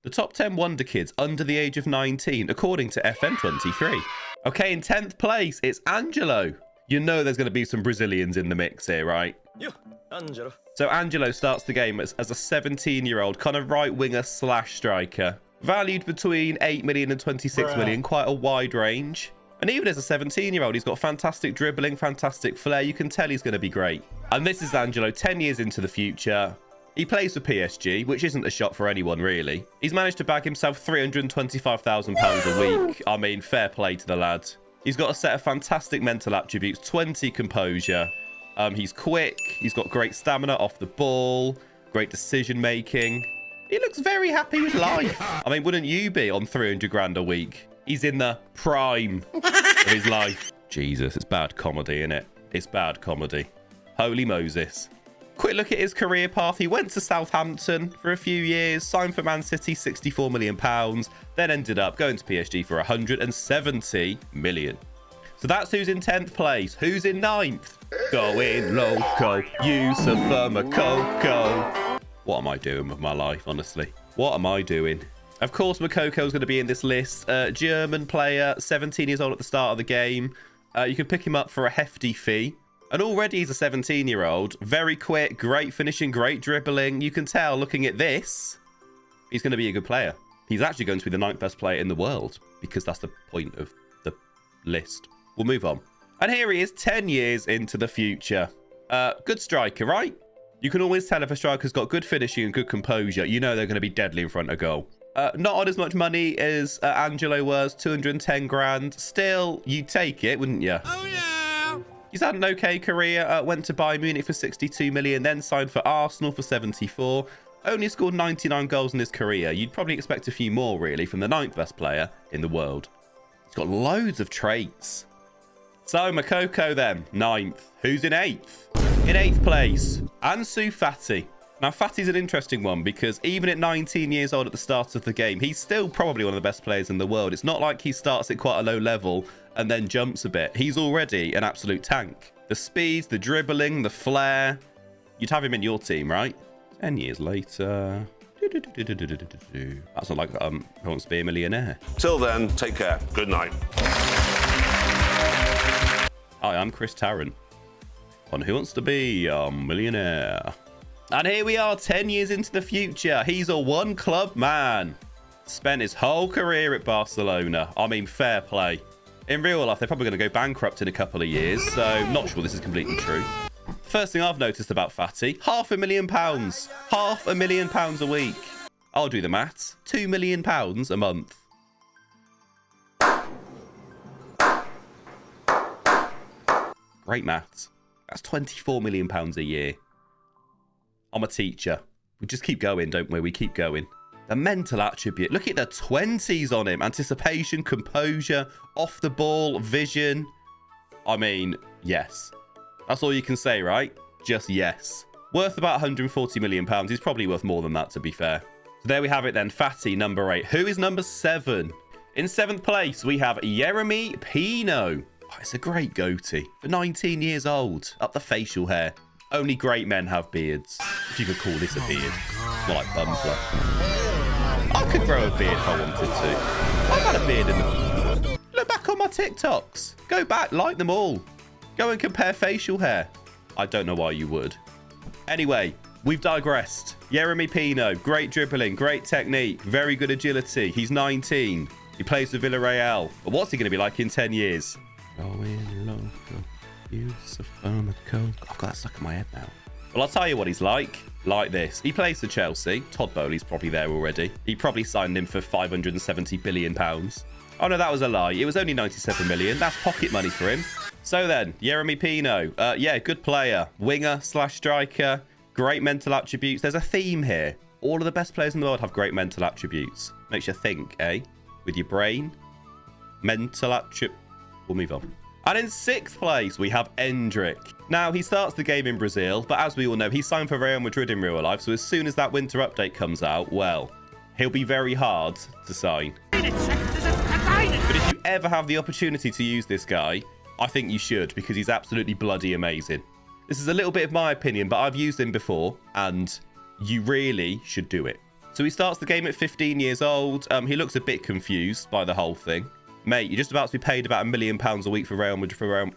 The top 10 Wonderkids under the age of 19, according to FM23. Okay, in 10th place, it's Angelo. You know there's going to be some Brazilians in the mix here, right? Yeah, Angelo. So Angelo starts the game as a 17-year-old kind of right winger slash striker. Valued between 8 million and 26 million, quite a wide range. And even as a 17-year-old, he's got fantastic dribbling, fantastic flair. You can tell he's going to be great. And this is Angelo 10 years into the future. He plays for PSG, which isn't a shot for anyone, really. He's managed to bag himself £325,000 a week. I mean, fair play to the lad. He's got a set of fantastic mental attributes, 20 composure. He's quick. He's got great stamina off the ball, great decision-making. He looks very happy with life. I mean, wouldn't you be on 300 grand a week? He's in the prime of his life. Jesus, it's bad comedy, isn't it? It's bad comedy. Holy Moses. Quick look at his career path. He went to Southampton for a few years, signed for Man City, £64 million, then ended up going to PSG for 170 million. So that's who's in 10th place. Who's in 9th? Going loco, Youssoufa Moukoko. What am I doing with my life, honestly? What am I doing? Of course, Moukoko's going to be in this list. German player, 17 years old at the start of the game. You can pick him up for a hefty fee. And already he's a 17-year-old. Very quick, great finishing, great dribbling. You can tell, looking at this, he's going to be a good player. He's actually going to be the 9th best player in the world, because that's the point of the list. We'll move on. And here he is, 10 years into the future. Good striker, right? You can always tell if a striker's got good finishing and good composure. You know they're going to be deadly in front of goal. Not on as much money as Angelo was, 210 grand. Still, you'd take it, wouldn't you? Oh, yeah. He's had an okay career, went to Bayern Munich for 62 million, then signed for Arsenal for 74. Only scored 99 goals in his career. You'd probably expect a few more, really, from the 9th best player in the world. He's got loads of traits. So, Moukoko then, 9th. Who's in 8th? In 8th place, Ansu Fati. Now, Fati's an interesting one because even at 19 years old at the start of the game, he's still probably one of the best players in the world. It's not like he starts at quite a low level and then jumps a bit. He's already an absolute tank. The speed, the dribbling, the flair. You'd have him in your team, right? 10 years later. That's not like Who Wants to Be a Millionaire. Till then, take care. Good night. Hi, I'm Chris Tarrant on Who Wants to Be a Millionaire. And here we are, 10 years into the future. He's a one-club man. Spent his whole career at Barcelona. I mean, fair play. In real life, they're probably going to go bankrupt in a couple of years, so not sure this is completely true. First thing I've noticed about Fati, £500,000. £500,000 a week. I'll do the maths. £2 million a month. Great maths. That's £24 million a year. I'm a teacher. We just keep going, don't we? We keep going. The mental attribute. Look at the 20s on him. Anticipation, composure, off the ball, vision. I mean, yes. That's all you can say, right? Just yes. Worth about £140 million. He's probably worth more than that, to be fair. So there we have it then. Fati, number 8. Who is number 7? In 7th place, we have Yeremy Pino. Oh, it's a great goatee. For 19 years old. Up the facial hair. Only great men have beards. If you could call this a beard. It's more like bum fluff. I could grow a beard if I wanted to. I've had a beard in the... Look back on my TikToks. Go back, like them all. Go and compare facial hair. I don't know why you would. Anyway, we've digressed. Yeremy Pino, great dribbling, great technique, very good agility. He's 19. He plays for Villarreal. But what's he going to be like in 10 years? Going loco, Youssoufa Moukoko. I've got that stuck in my head now. Well, I'll tell you what he's like. Like this. He plays for Chelsea. Todd Bowley's probably there already. He probably signed him for £570 billion. Oh, no, that was a lie. It was only 97 million. That's pocket money for him. So then, Yeremy Pino. Yeah, good player. Winger slash striker. Great mental attributes. There's a theme here. All of the best players in the world have great mental attributes. Makes you think, eh? With your brain. Mental attribute. We'll move on. And in 6th place, we have Endrick. Now, he starts the game in Brazil, but as we all know, he signed for Real Madrid in real life, so as soon as that winter update comes out, well, he'll be very hard to sign. But if you ever have the opportunity to use this guy, I think you should, because he's absolutely bloody amazing. This is a little bit of my opinion, but I've used him before, and you really should do it. So he starts the game at 15 years old. He looks a bit confused by the whole thing. Mate, you're just about to be paid about £1 million a week for Real Madrid.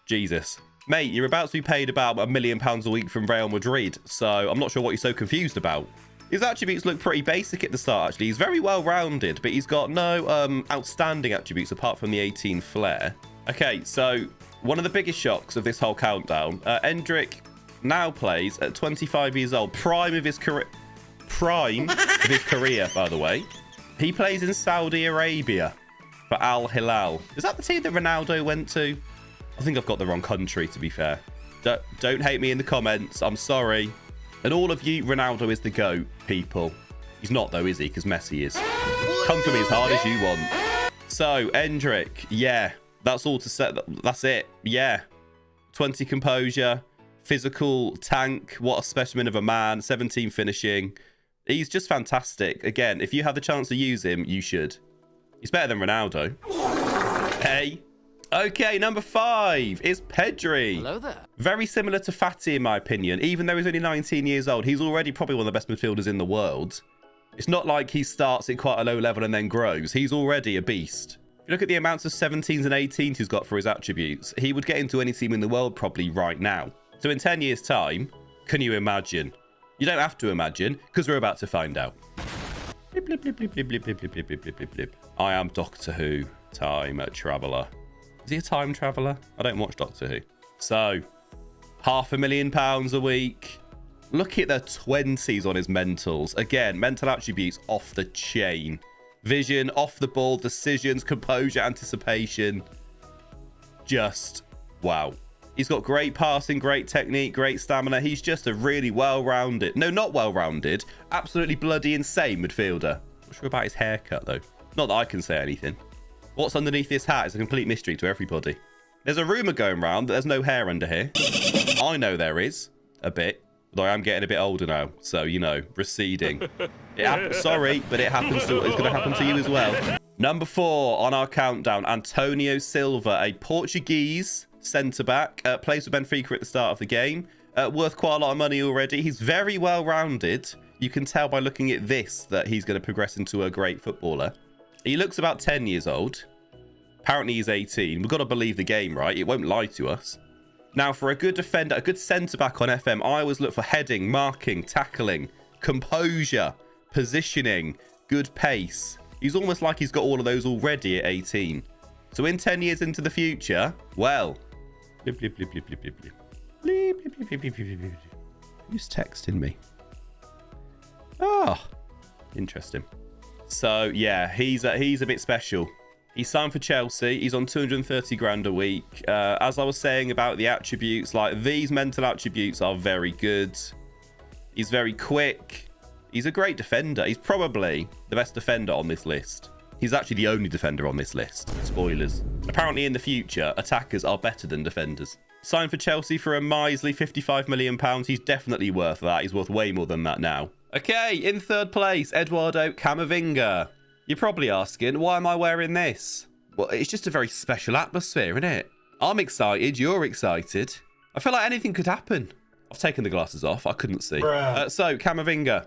Jesus. Mate, you're about to be paid about £1 million a week from Real Madrid. So I'm not sure what you're so confused about. His attributes look pretty basic at the start, actually. He's very well-rounded, but he's got no outstanding attributes apart from the 18 flair. Okay, so one of the biggest shocks of this whole countdown, Endrick now plays at 25 years old, prime of his career, by the way. He plays in Saudi Arabia for Al Hilal. Is that the team that Ronaldo went to? I think I've got the wrong country, to be fair. Don't hate me in the comments. I'm sorry. And all of you, Ronaldo is the GOAT, people. He's not, though, is he? Because Messi is. Come for me as hard as you want. So, Endrick, yeah. That's all to say. That's it. Yeah. 20 composure. Physical tank. What a specimen of a man. 17 finishing. He's just fantastic. Again, if you have the chance to use him, you should. He's better than Ronaldo. Hey. Okay, number 5 is Pedri. Hello there. Very similar to Fati, in my opinion. Even though he's only 19 years old, he's already probably one of the best midfielders in the world. It's not like he starts at quite a low level and then grows. He's already a beast. If you look at the amounts of 17s and 18s he's got for his attributes, he would get into any team in the world probably right now. So in 10 years' time, can you imagine? You don't have to imagine, because we're about to find out. Blip, blip, blip, blip, blip, blip, blip, blip, blip, blip, blip, blip. I am Doctor Who, time traveller. Is he a time traveller? I don't watch Doctor Who. So, £500,000 a week. Look at the 20s on his mentals. Again, mental attributes off the chain. Vision, off the ball, decisions, composure, anticipation. Just wow. He's got great passing, great technique, great stamina. He's just a really well-rounded... No, not well-rounded. Absolutely bloody insane midfielder. Not sure about his haircut, though. Not that I can say anything. What's underneath this hat is a complete mystery to everybody. There's a rumour going around that there's no hair under here. I know there is. A bit. Though I am getting a bit older now. So, you know, receding. Sorry, but it happens to... It's going to happen to you as well. Number 4 on our countdown. Antonio Silva, a Portuguese centre-back. Plays with Benfica at the start of the game. Worth quite a lot of money already. He's very well-rounded. You can tell by looking at this that he's going to progress into a great footballer. He looks about 10 years old. Apparently he's 18. We've got to believe the game, right? It won't lie to us. Now, for a good defender, a good centre-back on FM, I always look for heading, marking, tackling, composure, positioning, good pace. He's almost like he's got all of those already at 18. So in 10 years into the future, well... Blip, blip, blip, blip, blip, blip, blip. Blip, blip, blip, blip, blip, blip, blip. Who's texting me? Ah, interesting. So, yeah, he's a bit special. He's signed for Chelsea. He's on 230 grand a week. As I was saying about the attributes, like, these mental attributes are very good. He's very quick. He's a great defender. He's probably the best defender on this list. He's actually the only defender on this list. Spoilers. Apparently, in the future, attackers are better than defenders. Signed for Chelsea for a measly £55 million. He's definitely worth that. He's worth way more than that now. Okay, in third place, Eduardo Camavinga. You're probably asking, why am I wearing this? Well, it's just a very special atmosphere, isn't it? I'm excited. You're excited. I feel like anything could happen. I've taken the glasses off. I couldn't see. So, Camavinga.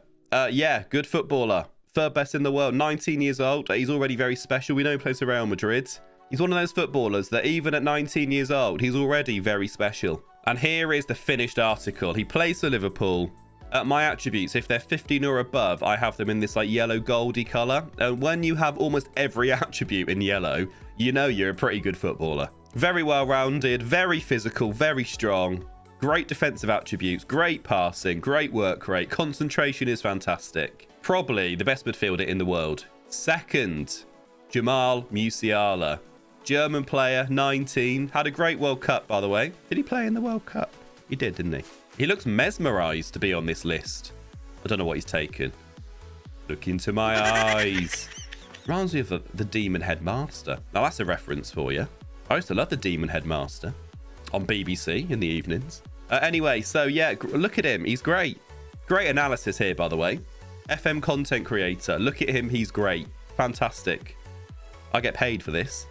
Yeah, good footballer. Third best in the world. 19 years old. He's already very special. We know he plays for Real Madrid. He's one of those footballers that even at 19 years old, he's already very special. And here is the finished article. He plays for Liverpool. My attributes, if they're 15 or above, I have them in this like yellow goldy color. And when you have almost every attribute in yellow, you know you're a pretty good footballer. Very well-rounded, very physical, very strong. Great defensive attributes, great passing, great work rate. Concentration is fantastic. Probably the best midfielder in the world. Second, Jamal Musiala. German player, 19. Had a great World Cup, by the way. Did he play in the World Cup? He did, didn't he? He looks mesmerized to be on this list. I don't know what he's taken. Look into my eyes. Reminds me of the Demon Headmaster. Now, that's a reference for you. I used to love the Demon Headmaster on BBC in the evenings. Anyway, so yeah, look at him. He's great. Great analysis here, by the way. FM content creator. Look at him. He's great. Fantastic. I get paid for this.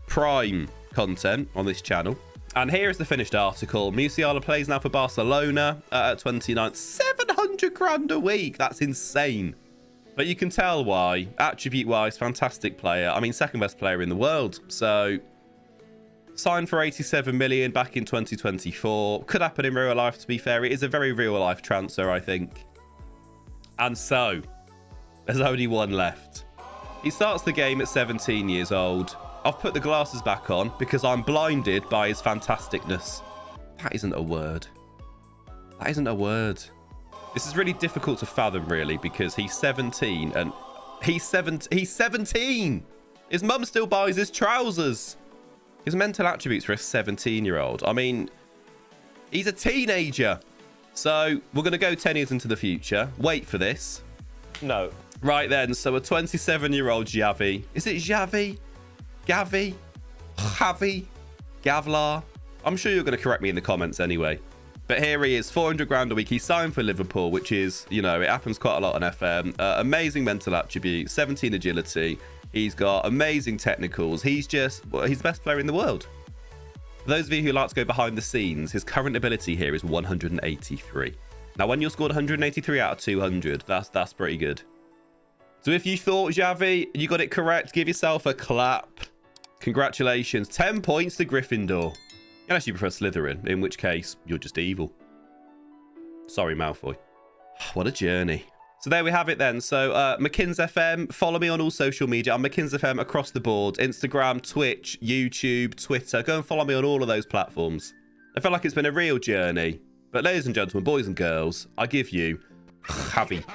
Prime content on this channel. And here is the finished article. Musiala plays now for Barcelona at 29. 400 grand a week. That's insane. But you can tell why. Attribute-wise, fantastic player. I mean, second best player in the world. So, signed for 87 million back in 2024. Could happen in real life, to be fair. It is a very real-life transfer, I think. And so, there's only one left. He starts the game at 17 years old. I've put the glasses back on because I'm blinded by his fantasticness. That isn't a word. That isn't a word. This is really difficult to fathom, really, because he's 17 and he's 17. His mum still buys his trousers. His mental attributes for a 17-year-old. I mean, he's a teenager. So we're going to go 10 years into the future. Wait for this. No. Right then, so a 27-year-old Javi. Is it Javi? Gavi? Javi? Gavlar? I'm sure you're going to correct me in the comments anyway. But here he is, 400 grand a week. He's signed for Liverpool, which is, you know, it happens quite a lot on FM. Amazing mental attribute, 17 agility. He's got amazing technicals. He's just, well, he's the best player in the world. For those of you who like to go behind the scenes, his current ability here is 183. Now, when you're scored 183 out of 200, that's pretty good. So if you thought, Javi, you got it correct, give yourself a clap. Congratulations. 10 points to Gryffindor. Unless you prefer Slytherin, in which case, you're just evil. Sorry, Malfoy. What a journey. So there we have it then. So MckinsFM, follow me on all social media. I'm MckinsFM across the board. Instagram, Twitch, YouTube, Twitter. Go and follow me on all of those platforms. I feel like it's been a real journey. But ladies and gentlemen, boys and girls, I give you Javi.